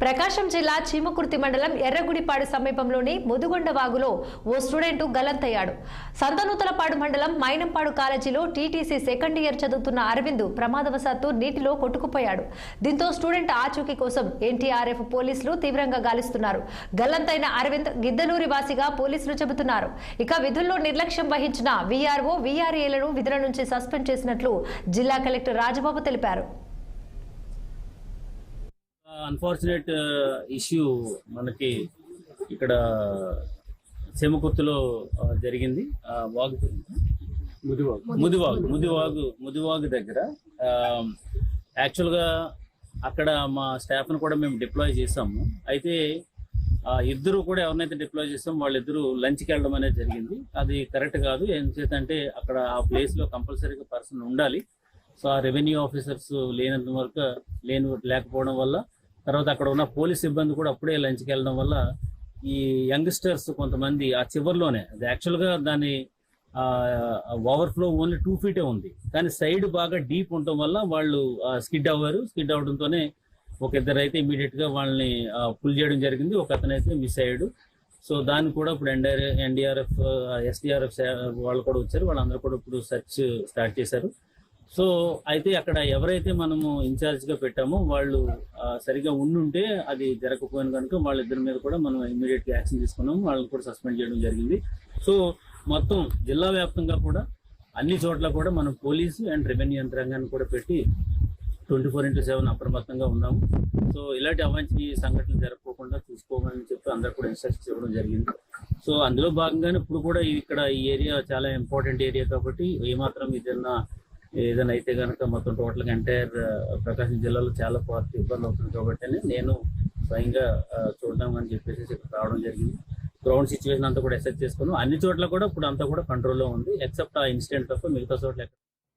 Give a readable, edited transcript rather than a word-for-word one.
ప్రకాశం జిల్లా చీమకుర్తి మండలం ఎర్రగుడిపాడు సమీపంలోని ముదుగొండ వాగులో ఓ స్టూడెంట్ గల్లంతయ్యాడు. సంతనూతలపాడు మండలం మైనంపాడు కాలేజీలో టీటీసీ సెకండ్ ఇయర్ చదువుతున్న అరవింద్ ప్రమాదవశాత్తు నీటిలో కొట్టుకుపోయాడు. దీంతో స్టూడెంట్ ఆచూకీ కోసం ఎన్టీఆర్ఎఫ్ పోలీసులు తీవ్రంగా గాలిస్తున్నారు. గల్లంతైన అరవింద్ గిద్దలూరి వాసిగా పోలీసులు చెబుతున్నారు. ఇక విధుల్లో నిర్లక్ష్యం వహించిన వీఆర్ఓ, వీఆర్ఏలను విధుల నుంచి సస్పెండ్ చేసినట్లు జిల్లా కలెక్టర్ రాజబాబు తెలిపారు. అన్ఫార్చునేట్ ఇష్యూ మనకి ఇక్కడ చీమకుర్తిలో జరిగింది. ముదివాగు దగ్గర యాక్చువల్గా అక్కడ మా స్టాఫ్ను కూడా మేము డిప్లాయ్ చేసాము. అయితే ఇద్దరు కూడా ఎవరినైతే డిప్లాయ్ చేసాం వాళ్ళిద్దరూ లంచ్కి వెళ్ళడం అనేది జరిగింది. అది కరెక్ట్ కాదు. ఏం చేతంటే అక్కడ ఆ ప్లేస్లో కంపల్సరీగా పర్సన్ ఉండాలి. సో ఆ రెవెన్యూ ఆఫీసర్స్ లేనంత వరకు లేకపోవడం వల్ల, తర్వాత అక్కడ ఉన్న పోలీస్ సిబ్బంది కూడా అప్పుడే లంచ్కి వెళ్ళడం వల్ల ఈ యంగ్స్టర్స్ కొంతమంది ఆ చివరిలోనే, అది యాక్చువల్గా దాని ఓవర్ఫ్లో ఓన్లీ 2 feet ఉంది, కానీ సైడ్ బాగా డీప్ ఉండటం వల్ల వాళ్ళు స్కిడ్ అవ్వారు. స్కిడ్ అవడంతోనే ఒక ఇద్దరు అయితే ఇమీడియట్ గా వాళ్ళని పుల్ చేయడం జరిగింది. ఒక అతను అయితే మిస్ అయ్యాడు. సో దాన్ని కూడా ఇప్పుడు ఎన్డీఆర్ఎఫ్, ఎస్డీఆర్ఎఫ్ వాళ్ళు కూడా వచ్చారు. వాళ్ళందరూ కూడా ఇప్పుడు సెర్చ్ స్టార్ట్ చేశారు. సో అయితే అక్కడ ఎవరైతే మనము ఇన్ఛార్జ్ గా పెట్టామో వాళ్ళు సరిగా ఉండుంటే అది జరగకపోయిన కనుక వాళ్ళిద్దరి మీద కూడా మనం ఇమీడియట్ గా యాక్షన్ తీసుకున్నాము. వాళ్ళని కూడా సస్పెండ్ చేయడం జరిగింది. సో మొత్తం జిల్లా వ్యాప్తంగా కూడా అన్ని చోట్ల కూడా మనం పోలీసు అండ్ రెవెన్యూ యంత్రాంగాన్ని కూడా పెట్టి 24/7 అప్రమత్తంగా ఉన్నాము. సో ఇలాంటి అవాంఛనీయ సంఘటనలు జరగకుండా చూసుకోవాలని చెప్పి అందరూ కూడా ఇన్స్ట్రక్షన్స్ ఇవ్వడం జరిగింది. సో అందులో భాగంగానే ఇప్పుడు కూడా ఇక్కడ ఈ ఏరియా చాలా ఇంపార్టెంట్ ఏరియా కాబట్టి ఏమాత్రం ఏదైనా అయితే కనుక మొత్తం టోటల్గా ఎంటైర్ ప్రకాశం జిల్లాలో చాలా ఇబ్బంది అవుతుంది కాబట్టి నేను స్వయంగా చూద్దాం అని చెప్పేసి ఇక్కడ రావడం జరిగింది. గ్రౌండ్ సిచ్యువేషన్ అంతా కూడా అసెస్ చేసుకున్నాం. అన్ని చోట్ల కూడా ఇప్పుడు అంతా కూడా కంట్రోల్లో ఉంది, ఎక్సెప్ట్ ఆ ఇన్సిడెంట్ తప్ప మిగతా చోట్ల